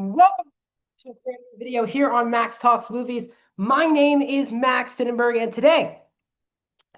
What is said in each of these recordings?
Welcome to a brand new video here on Max Talks Movies. My name is Max Tittenberg, and today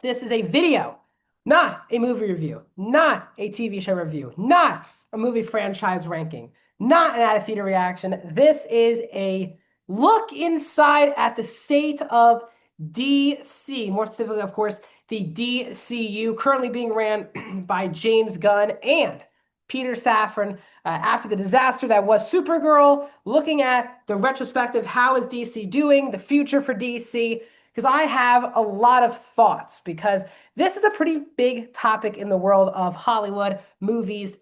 this is a video, not a movie review, not a TV show review, not a movie franchise ranking, not an out-of-theater reaction. This is a look inside at the state of DC, more specifically, of course, the DCU, currently being ran by James Gunn and Peter Safran after the disaster that was Supergirl, looking at the retrospective, how is DC doing, the future for DC, because I have a lot of thoughts, because this is a pretty big topic in the world of Hollywood, movies,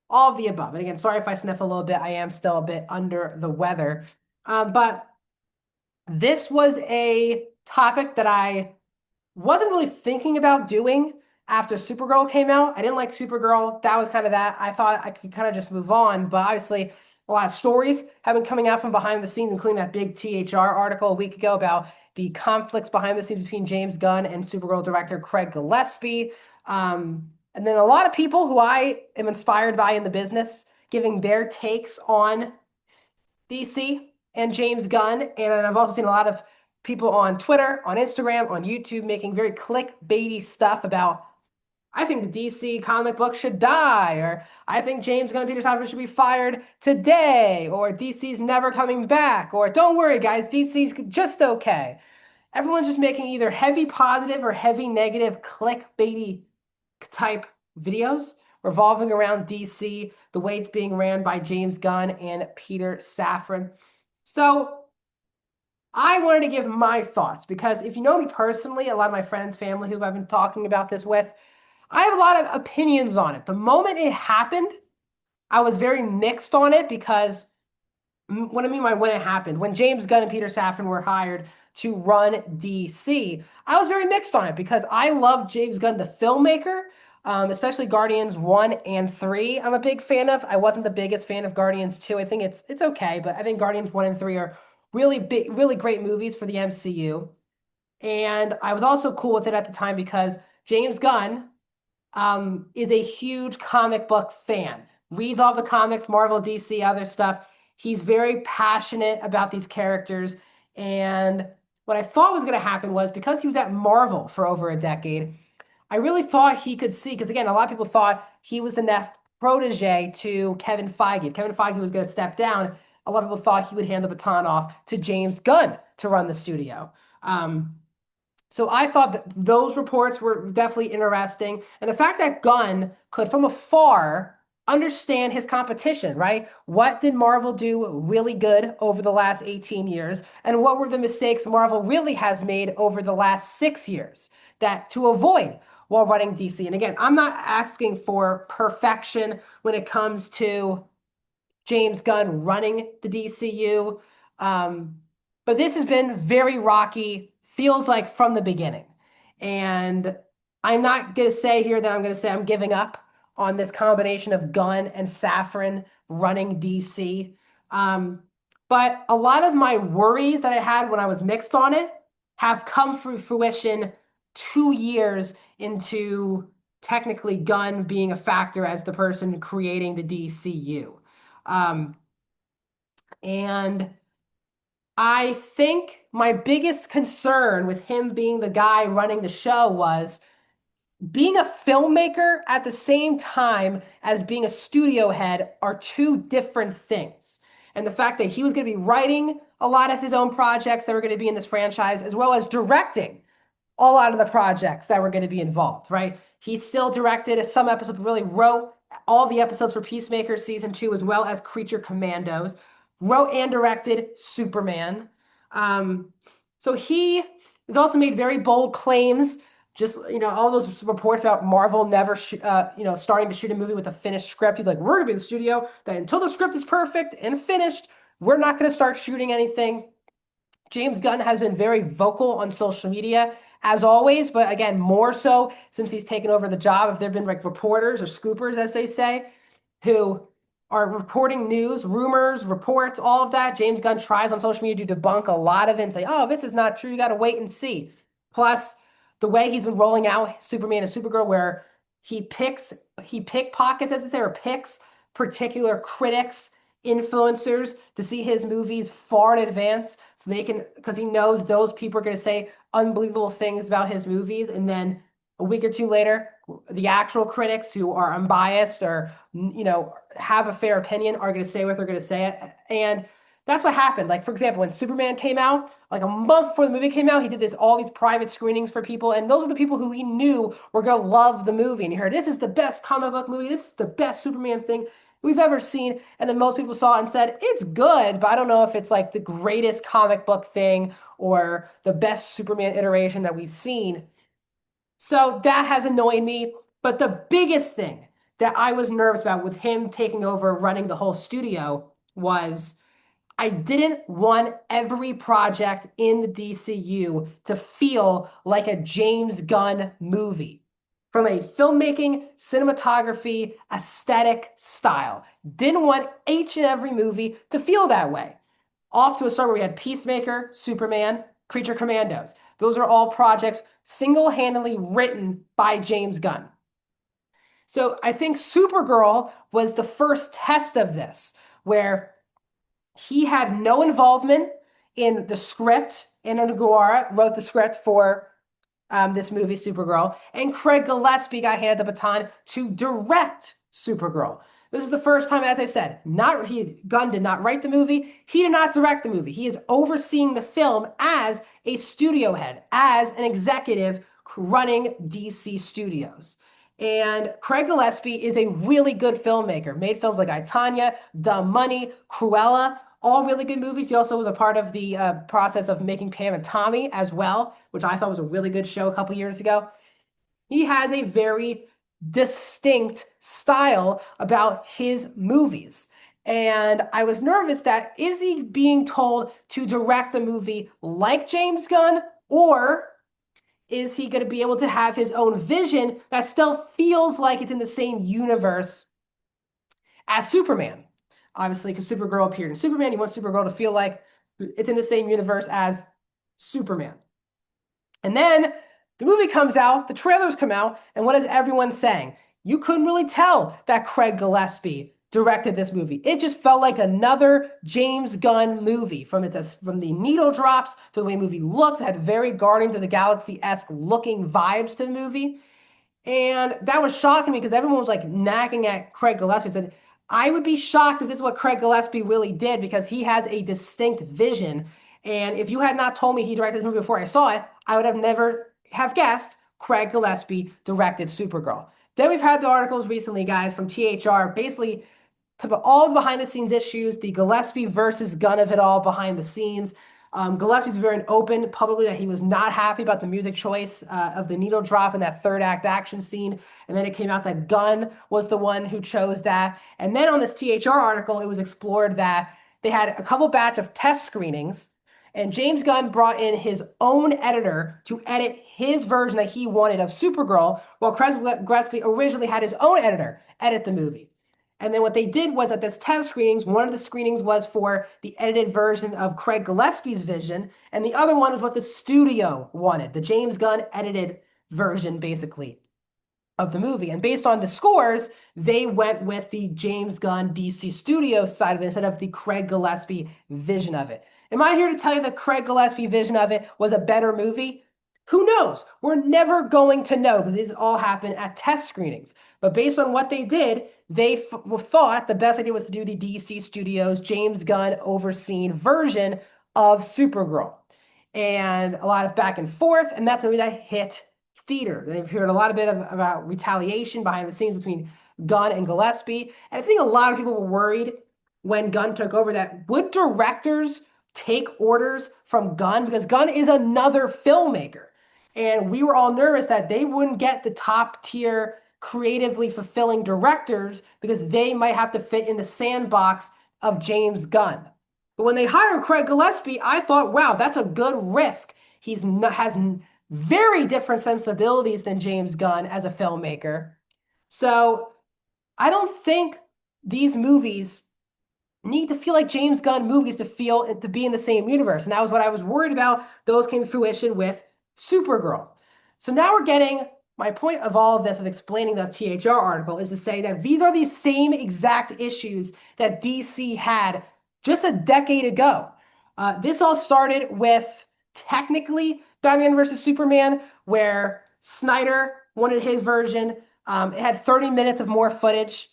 all of the above. And again, sorry if I sniff a little bit, I am still a bit under the weather. But this was a topic that I wasn't really thinking about doing after Supergirl came out. I didn't like Supergirl. That was kind of that. I thought I could kind of just move on, but obviously a lot of stories have been coming out from behind the scenes, including that big THR article a week ago about the conflicts behind the scenes between James Gunn and Supergirl director Craig Gillespie. And then a lot of people who I am inspired by in the business giving their takes on DC and James Gunn. And I've also seen a lot of people on Twitter, on Instagram, on YouTube making very clickbaity stuff about, I think the DC comic book should die, or I think James Gunn and Peter Safran should be fired today, or DC's never coming back, or don't worry, guys, DC's just okay. Everyone's just making either heavy positive or heavy negative clickbaity type videos revolving around DC, the way it's being ran by James Gunn and Peter Safran. So I wanted to give my thoughts because if you know me personally, a lot of my friends, family who I've been talking about this with, I have a lot of opinions on it. The moment it happened, I was very mixed on it because what I mean by when it happened, when James Gunn and Peter Safran were hired to run DC, I was very mixed on it because I love James Gunn, the filmmaker, especially Guardians 1 and 3. I'm a big fan of. I wasn't the biggest fan of Guardians 2. I think it's okay, but I think Guardians 1 and 3 are really big, really great movies for the MCU. And I was also cool with it at the time because James Gunn is a huge comic book fan, reads all the comics, Marvel, DC, other stuff. He's very passionate about these characters. And what I thought was going to happen was because he was at Marvel for over a decade, I really thought he could see, because again, a lot of people thought he was the next protege to Kevin Feige. If Kevin Feige was going to step down, a lot of people thought he would hand the baton off to James Gunn to run the studio. So I thought that those reports were definitely interesting. And the fact that Gunn could, from afar, understand his competition, right? What did Marvel do really good over the last 18 years? And what were the mistakes Marvel really has made over the last 6 years that to avoid while running DC? And again, I'm not asking for perfection when it comes to James Gunn running the DCU. But this has been very rocky, feels like from the beginning. And I'm not going to say here that I'm going to say I'm giving up on this combination of Gunn and Safran running DC. But a lot of my worries that I had when I was mixed on it have come through fruition 2 years into technically Gunn being a factor as the person creating the DCU. Um, and I think my biggest concern with him being the guy running the show was being a filmmaker at the same time as being a studio head are two different things. And the fact that he was going to be writing a lot of his own projects that were going to be in this franchise, as well as directing a lot of the projects that were going to be involved, right? He still directed some episodes, really wrote all the episodes for Peacemaker season 2, as well as Creature Commandos, wrote and directed Superman. So he has also made very bold claims. Just, all those reports about Marvel never, starting to shoot a movie with a finished script. He's like, we're going to be the studio that until the script is perfect and finished, we're not going to start shooting anything. James Gunn has been very vocal on social media, as always, but again, more so since he's taken over the job. If there have been like reporters or scoopers, as they say, who are reporting news, rumors, reports, all of that, James Gunn tries on social media to debunk a lot of it and say, oh, this is not true. You got to wait and see. Plus, the way he's been rolling out Superman and Supergirl, where he pickpockets, as they say, or picks particular critics influencers to see his movies far in advance so they can, because he knows those people are going to say unbelievable things about his movies. And then a week or two later, the actual critics who are unbiased or, have a fair opinion are going to say what they're going to say. And that's what happened. Like, for example, when Superman came out, like a month before the movie came out, he did all these private screenings for people. And those are the people who he knew were going to love the movie. And he heard, this is the best comic book movie. This is the best Superman thing we've ever seen. And then most people saw it and said, it's good, but I don't know if it's like the greatest comic book thing or the best Superman iteration that we've seen. So that has annoyed me. But the biggest thing that I was nervous about with him taking over running the whole studio was I didn't want every project in the DCU to feel like a James Gunn movie from a filmmaking, cinematography, aesthetic style. Didn't want each and every movie to feel that way. Off to a start where we had Peacemaker, Superman, Creature Commandos. Those are all projects single-handedly written by James Gunn. So I think Supergirl was the first test of this, where he had no involvement in the script. Anna Noguera wrote the script for this movie, Supergirl, and Craig Gillespie got handed the baton to direct Supergirl. This is the first time, as I said, Gunn did not write the movie. He did not direct the movie. He is overseeing the film as a studio head, as an executive running DC Studios. And Craig Gillespie is a really good filmmaker. Made films like I, Tonya, Dumb Money, Cruella, all really good movies. He also was a part of the process of making Pam and Tommy as well, which I thought was a really good show a couple years ago. He has a very distinct style about his movies. And I was nervous that is he being told to direct a movie like James Gunn, or is he going to be able to have his own vision that still feels like it's in the same universe as Superman? Obviously, because Supergirl appeared in Superman, you want Supergirl to feel like it's in the same universe as Superman. And then the movie comes out, the trailers come out, and what is everyone saying? You couldn't really tell that Craig Gillespie directed this movie. It just felt like another James Gunn movie from the needle drops to the way the movie looked. It had very Guardians of the Galaxy-esque looking vibes to the movie. And that was shocking me because everyone was like nagging at Craig Gillespie and said, I would be shocked if this is what Craig Gillespie really did because he has a distinct vision. And if you had not told me he directed this movie before I saw it, I would have never have guessed Craig Gillespie directed Supergirl. Then we've had the articles recently, guys, from THR, basically to all the behind the scenes issues, the Gillespie versus Gunn of it all behind the scenes. Gillespie's very open publicly that he was not happy about the music choice of the needle drop in that third act action scene. And then it came out that Gunn was the one who chose that. And then on this THR article, it was explored that they had a couple batch of test screenings, and James Gunn brought in his own editor to edit his version that he wanted of Supergirl, while Craig Gillespie originally had his own editor edit the movie. And then what they did was at this test screenings, one of the screenings was for the edited version of Craig Gillespie's vision, and the other one was what the studio wanted, the James Gunn edited version, basically, of the movie. And based on the scores, they went with the James Gunn DC Studios side of it instead of the Craig Gillespie vision of it. Am I here to tell you the Craig Gillespie vision of it was a better movie? Who knows? We're never going to know because this all happened at test screenings. But based on what they did, they thought the best idea was to do the DC Studios James Gunn overseen version of Supergirl. And a lot of back and forth, and that's a movie that hit theater. They've heard a lot of about retaliation behind the scenes between Gunn and Gillespie. And I think a lot of people were worried when Gunn took over that would directors take orders from Gunn? Because Gunn is another filmmaker. And we were all nervous that they wouldn't get the top tier, creatively fulfilling directors because they might have to fit in the sandbox of James Gunn. But when they hired Craig Gillespie, I thought, wow, that's a good risk. Has very different sensibilities than James Gunn as a filmmaker. So I don't think these movies need to feel like James Gunn movies to be in the same universe. And that was what I was worried about. Those came to fruition with Supergirl. So now we're getting My point of all of this, of explaining the THR article, is to say that these are the same exact issues that DC had just a decade ago. This all started with technically Batman versus Superman, where Snyder wanted his version. It had 30 minutes of more footage.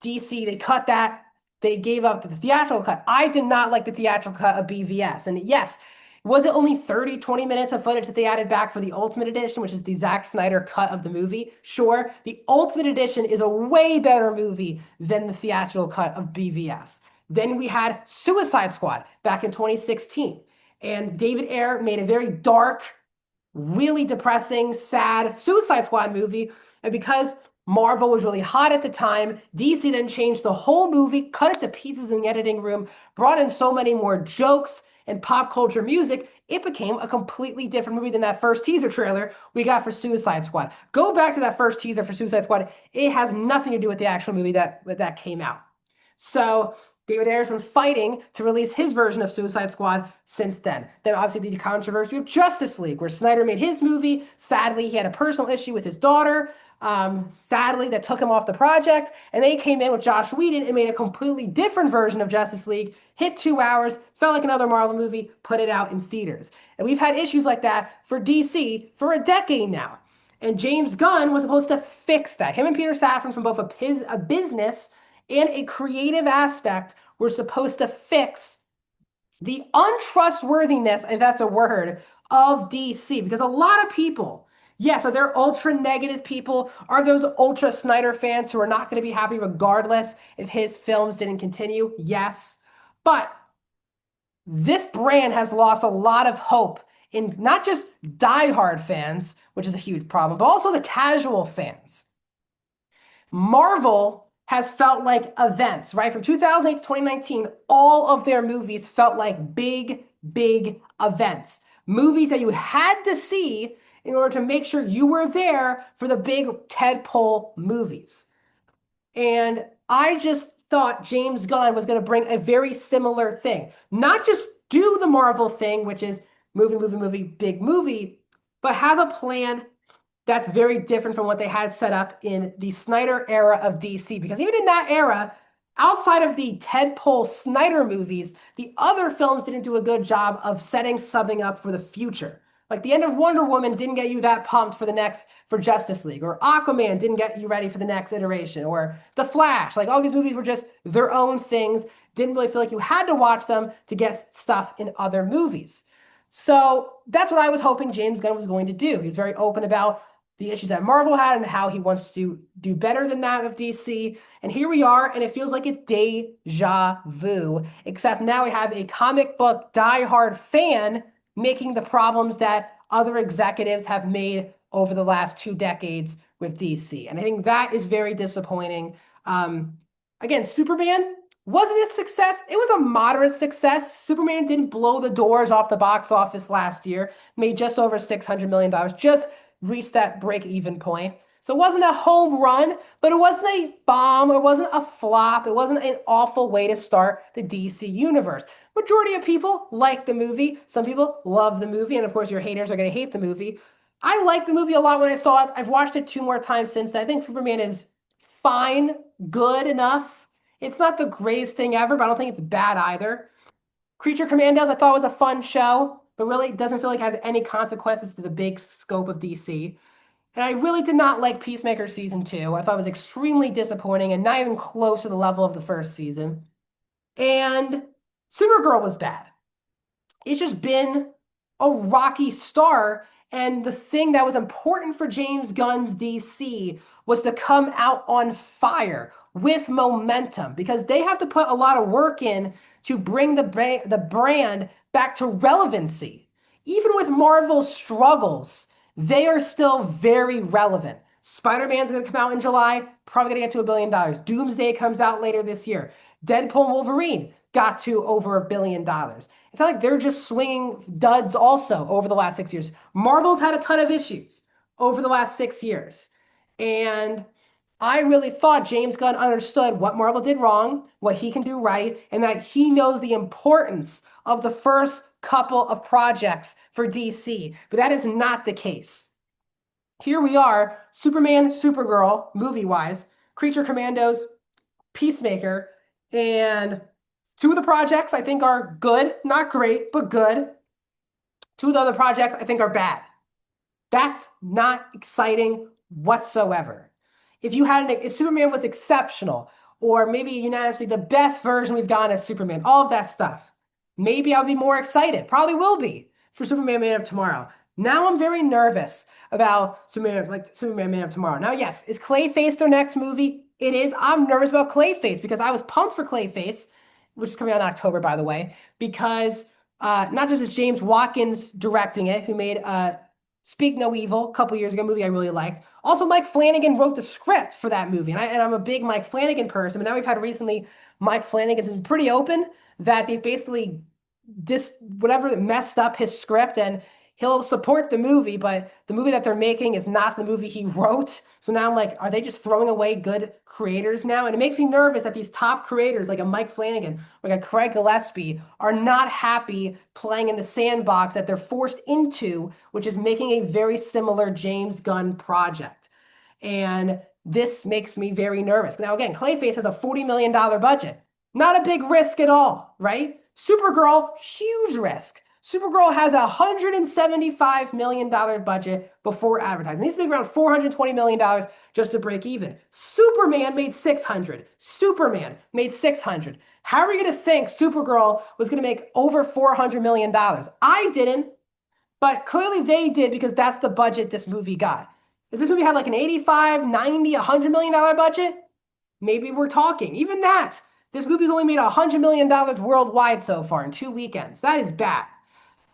DC, they cut that. They gave up the theatrical cut. I did not like the theatrical cut of BVS. And yes, was it only 30, 20 minutes of footage that they added back for the Ultimate Edition, which is the Zack Snyder cut of the movie? Sure. The Ultimate Edition is a way better movie than the theatrical cut of BVS. Then we had Suicide Squad back in 2016. And David Ayer made a very dark, really depressing, sad Suicide Squad movie. And because Marvel was really hot at the time, DC then changed the whole movie, cut it to pieces in the editing room, brought in so many more jokes and pop culture music, it became a completely different movie than that first teaser trailer we got for Suicide Squad. Go back to that first teaser for Suicide Squad. It has nothing to do with the actual movie that came out. So David Ayer's been fighting to release his version of Suicide Squad since then. Then obviously the controversy of Justice League, where Snyder made his movie. Sadly, he had a personal issue with his daughter. Sadly, that took him off the project. And they came in with Josh Whedon and made a completely different version of Justice League. Hit 2 hours, felt like another Marvel movie, put it out in theaters. And we've had issues like that for DC for a decade now. And James Gunn was supposed to fix that. Him and Peter Safran, from both a business and a creative aspect, were supposed to fix the untrustworthiness, if that's a word, of DC. Because a lot of people, yes, are there ultra negative people? Are those ultra Snyder fans who are not going to be happy regardless if his films didn't continue? Yes. But this brand has lost a lot of hope in not just diehard fans, which is a huge problem, but also the casual fans. Marvel has felt like events, right? From 2008 to 2019, all of their movies felt like big, big events. Movies that you had to see in order to make sure you were there for the big tentpole movies. And I just thought James Gunn was going to bring a very similar thing. Not just do the Marvel thing, which is movie, big movie, but have a plan that's very different from what they had set up in the Snyder era of DC. Because even in that era, outside of the tentpole Snyder movies, the other films didn't do a good job of setting something up for the future. Like the end of Wonder Woman didn't get you that pumped for Justice League, or Aquaman didn't get you ready for the next iteration, or The Flash. Like all these movies were just their own things. Didn't really feel like you had to watch them to get stuff in other movies. So that's what I was hoping James Gunn was going to do. He was very open about the issues that Marvel had and how he wants to do better than that with DC. And here we are, and it feels like it's deja vu, except now we have a comic book diehard fan making the problems that other executives have made over the last 2 decades with DC. And I think that is very disappointing. Again, Superman wasn't a success. It was a moderate success. Superman didn't blow the doors off the box office last year, made just over $600 million, just reached that break-even point. So it wasn't a home run, but it wasn't a bomb. It wasn't a flop. It wasn't an awful way to start the DC universe. Majority of people like the movie. Some people love the movie. And of course, your haters are going to hate the movie. I liked the movie a lot when I saw it. I've watched it 2 more times since then. I think Superman is fine, good enough. It's not the greatest thing ever, but I don't think it's bad either. Creature Commandos, I thought was a fun show, but really doesn't feel like it has any consequences to the big scope of DC. And I really did not like Peacemaker Season 2. I thought it was extremely disappointing and not even close to the level of the first season. And Supergirl was bad. It's just been a rocky start. And the thing that was important for James Gunn's DC was to come out on fire with momentum, because they have to put a lot of work in to bring the brand back to relevancy. Even with Marvel's struggles, they are still very relevant. Spider-Man's going to come out in July, probably going to get to $1 billion. Doomsday comes out later this year. Deadpool and Wolverine got to over $1 billion. It's not like they're just swinging duds also over the last 6 years. Marvel's had a ton of issues over the last 6 years. And I really thought James Gunn understood what Marvel did wrong, what he can do right, and that he knows the importance of the first couple of projects for DC. But that is not the case. here we are, Superman, Supergirl, movie-wise, Creature Commandos, Peacemaker, and two of the projects I think are good, not great, but good. Two of the other projects I think are bad. That's not exciting whatsoever. If Superman was exceptional, or maybe unanimously the best version we've gotten of Superman, all of that stuff, maybe I'll be more excited. Probably will be for Superman Man of Tomorrow. Now I'm very nervous about Superman Man of Tomorrow. Now, yes, is Clayface their next movie? It is. I'm nervous about Clayface because I was pumped for Clayface, which is coming out in October, by the way, because not just is James Watkins directing it, who made Speak No Evil a couple years ago, a movie I really liked. Also, Mike Flanagan wrote the script for that movie, and I'm a big Mike Flanagan person. But now we've had recently Mike Flanagan's been pretty open that they've basically whatever messed up his script, and he'll support the movie, but the movie that they're making is not the movie he wrote. So now I'm like, are they just throwing away good creators now? And it makes me nervous that these top creators like a Mike Flanagan, like a Craig Gillespie, are not happy playing in the sandbox that they're forced into, which is making a very similar James Gunn project. And this makes me very nervous. Now, again, Clayface has a $40 million budget. Not a big risk at all, right? Supergirl, huge risk. Supergirl has a $175 million budget before advertising. It needs to make around $420 million just to break even. Superman made 600. Superman made 600. How are we going to think Supergirl was going to make over $400 million? I didn't, but clearly they did because that's the budget this movie got. If this movie had like an 85, 90, $100 million budget, maybe we're talking. Even that, this movie's only made $100 million worldwide so far in 2 weekends. That is bad.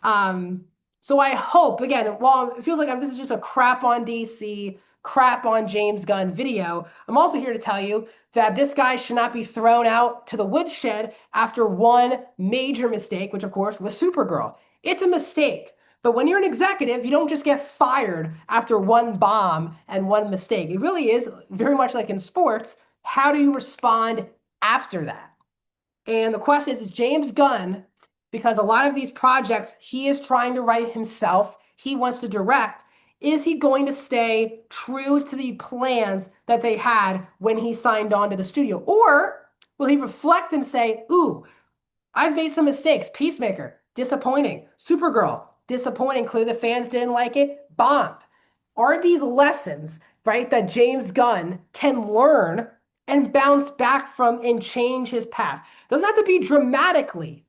So I hope, again, while it feels like this is just a crap on DC, crap on James Gunn video, I'm also here to tell you that this guy should not be thrown out to the woodshed after one major mistake, which of course was Supergirl. It's a mistake. But when you're an executive, you don't just get fired after one bomb and one mistake. It really is very much like in sports. How do you respond after that? And the question is James Gunn, because a lot of these projects he is trying to write himself, he wants to direct, is he going to stay true to the plans that they had when he signed on to the studio? Or will he reflect and say, ooh, I've made some mistakes. Peacemaker, disappointing. Supergirl, disappointing. Clearly the fans didn't like it. Bombed. Are these lessons, right, that James Gunn can learn and bounce back from and change his path? Doesn't have to be dramatically,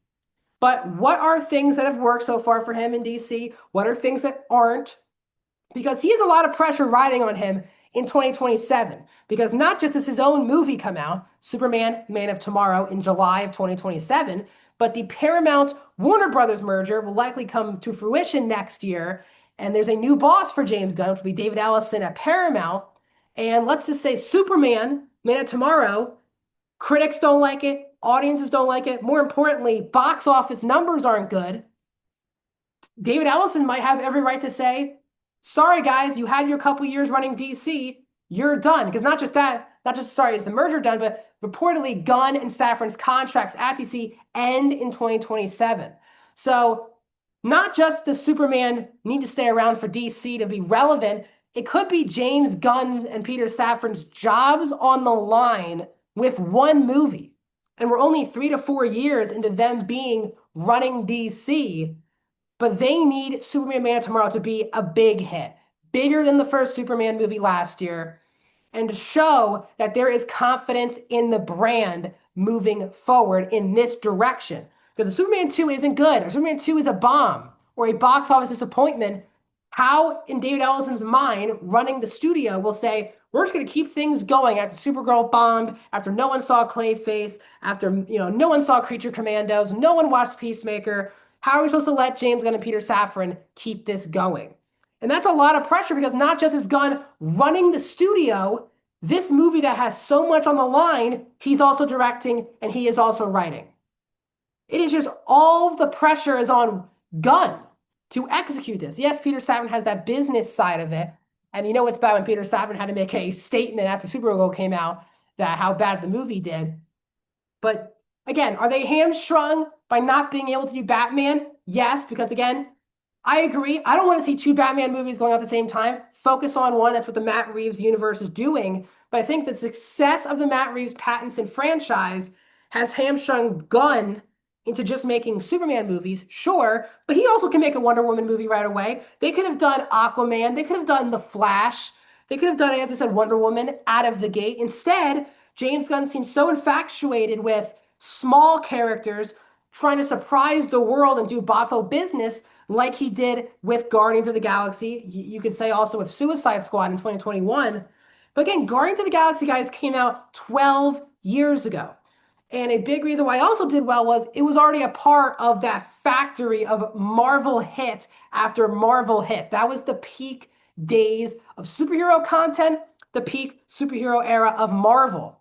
but what are things that have worked so far for him in DC? What are things that aren't? Because he has a lot of pressure riding on him in 2027. Because not just does his own movie come out, Superman, Man of Tomorrow, in July of 2027, but the Paramount Warner Brothers merger will likely come to fruition next year. And there's a new boss for James Gunn, which will be David Ellison at Paramount. And let's just say Superman, Man of Tomorrow, critics don't like it, audiences don't like it. More importantly, box office numbers aren't good. David Ellison might have every right to say, sorry, guys, you had your couple years running DC, you're done. Because not just that, not just, sorry, is the merger done, but reportedly Gunn and Safran's contracts at DC end in 2027. So not just does Superman need to stay around for DC to be relevant, it could be James Gunn's and Peter Safran's jobs on the line with one movie. And we're only 3 to 4 years into them being running DC, but they need Superman Man of Tomorrow to be a big hit, bigger than the first Superman movie last year, and to show that there is confidence in the brand moving forward in this direction. Because if Superman 2 isn't good, or Superman 2 is a bomb, or a box office disappointment, how in David Ellison's mind, running the studio, will say, we're just going to keep things going after Supergirl bombed, after no one saw Clayface, after no one saw Creature Commandos, no one watched Peacemaker. How are we supposed to let James Gunn and Peter Safran keep this going? And that's a lot of pressure because not just is Gunn running the studio, this movie that has so much on the line, he's also directing and he is also writing. It is just all the pressure is on Gunn to execute this. Yes, Peter Safran has that business side of it. And you know what's bad when Peter Safran had to make a statement after Supergirl came out that how bad the movie did. But again, are they hamstrung by not being able to do Batman? Yes, because again, I agree. I don't want to see two Batman movies going out at the same time. focus on one. That's what the Matt Reeves universe is doing. But I think the success of the Matt Reeves Pattinson franchise has hamstrung Gunn into just making Superman movies, sure, but he also can make a Wonder Woman movie right away. They could have done Aquaman, they could have done The Flash, they could have done, as I said, Wonder Woman out of the gate. Instead, James Gunn seems so infatuated with small characters trying to surprise the world and do boffo business like he did with Guardians of the Galaxy. You could say also with Suicide Squad in 2021. But again, Guardians of the Galaxy, guys, came out 12 years ago. And a big reason why it also did well was it was already a part of that factory of Marvel hit after Marvel hit. That was the peak days of superhero content, the peak superhero era of Marvel.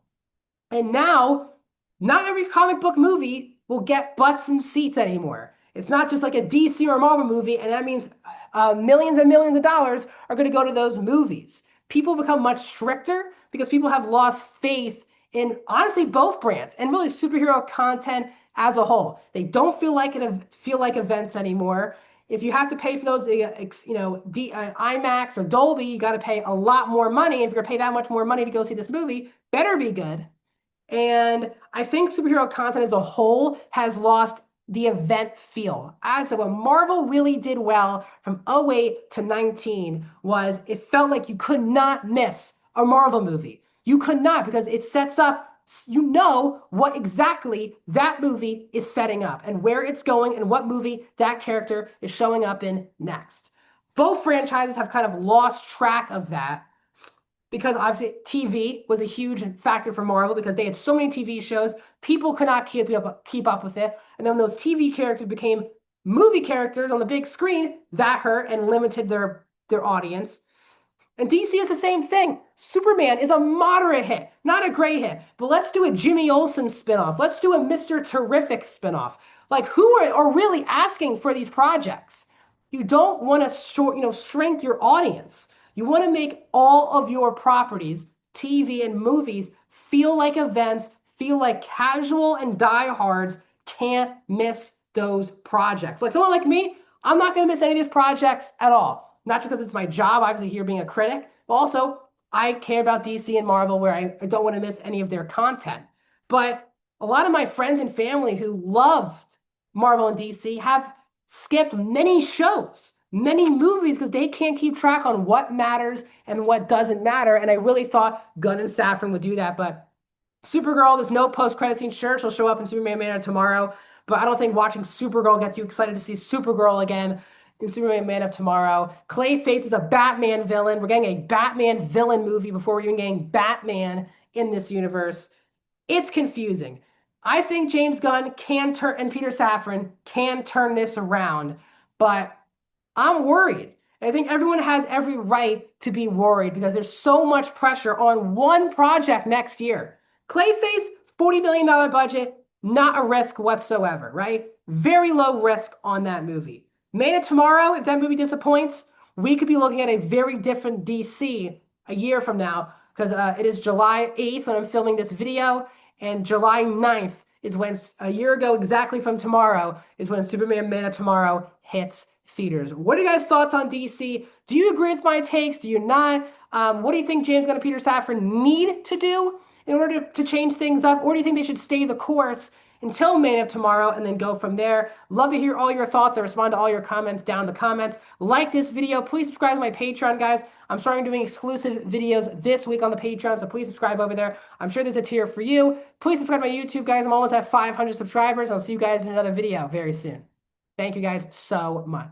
And now, not every comic book movie will get butts and seats anymore. It's not just like a DC or Marvel movie, and that means millions and millions of dollars are going to go to those movies. People become much stricter because people have lost faith in honestly both brands and really superhero content as a whole. They don't feel like events anymore. If you have to pay for those, IMAX or Dolby, you got to pay a lot more money. If you're going to pay that much more money to go see this movie, better be good. And I think superhero content as a whole has lost the event feel. As what Marvel really did well from 08 to 19 was it felt like you could not miss a Marvel movie. You could not, because it sets up, you know what exactly that movie is setting up and where it's going and what movie that character is showing up in next. Both franchises have kind of lost track of that because obviously TV was a huge factor for Marvel because they had so many TV shows, people could not keep up with it. And then those TV characters became movie characters on the big screen, that hurt and limited their audience. And DC is the same thing. Superman is a moderate hit, not a great hit. But let's do a Jimmy Olsen spinoff. Let's do a Mr. Terrific spinoff. Like, who are really asking for these projects? You don't want to shrink your audience. You want to make all of your properties, TV and movies, feel like events, feel like casual and diehards can't miss those projects. Like someone like me, I'm not going to miss any of these projects at all. Not just because it's my job, obviously, here being a critic, but also I care about DC and Marvel where I don't want to miss any of their content. But a lot of my friends and family who loved Marvel and DC have skipped many shows, many movies, because they can't keep track on what matters and what doesn't matter. And I really thought Gunn and Safran would do that. But Supergirl, there's no post-credit scene. Sure, she'll show up in Superman Man of Tomorrow, but I don't think watching Supergirl gets you excited to see Supergirl again in Superman Man of Tomorrow. Clayface is a Batman villain. We're getting a Batman villain movie before we're even getting Batman in this universe. It's confusing. I think James Gunn can turn, and Peter Safran can turn this around, but I'm worried. I think everyone has every right to be worried because there's so much pressure on one project next year. Clayface, $40 million budget, not a risk whatsoever, right? Very low risk on that movie. Man of Tomorrow, if that movie disappoints, we could be looking at a very different DC a year from now because it is July 8th when I'm filming this video, and July 9th is when, a year ago exactly from tomorrow, is when Superman Man of Tomorrow hits theaters. What are you guys' thoughts on DC? Do you agree with my takes? Do you not? What do you think James Gunn and Peter Safran need to do in order to change things up? Or do you think they should stay the course until Man of Tomorrow and then go from there? Love to hear all your thoughts. I respond to all your comments down in the comments. Like this video. Please subscribe to my Patreon, guys. I'm starting doing exclusive videos this week on the Patreon, so please subscribe over there. I'm sure there's a tier for you. Please subscribe to my YouTube, guys. I'm almost at 500 subscribers. I'll see you guys in another video very soon. Thank you guys so much.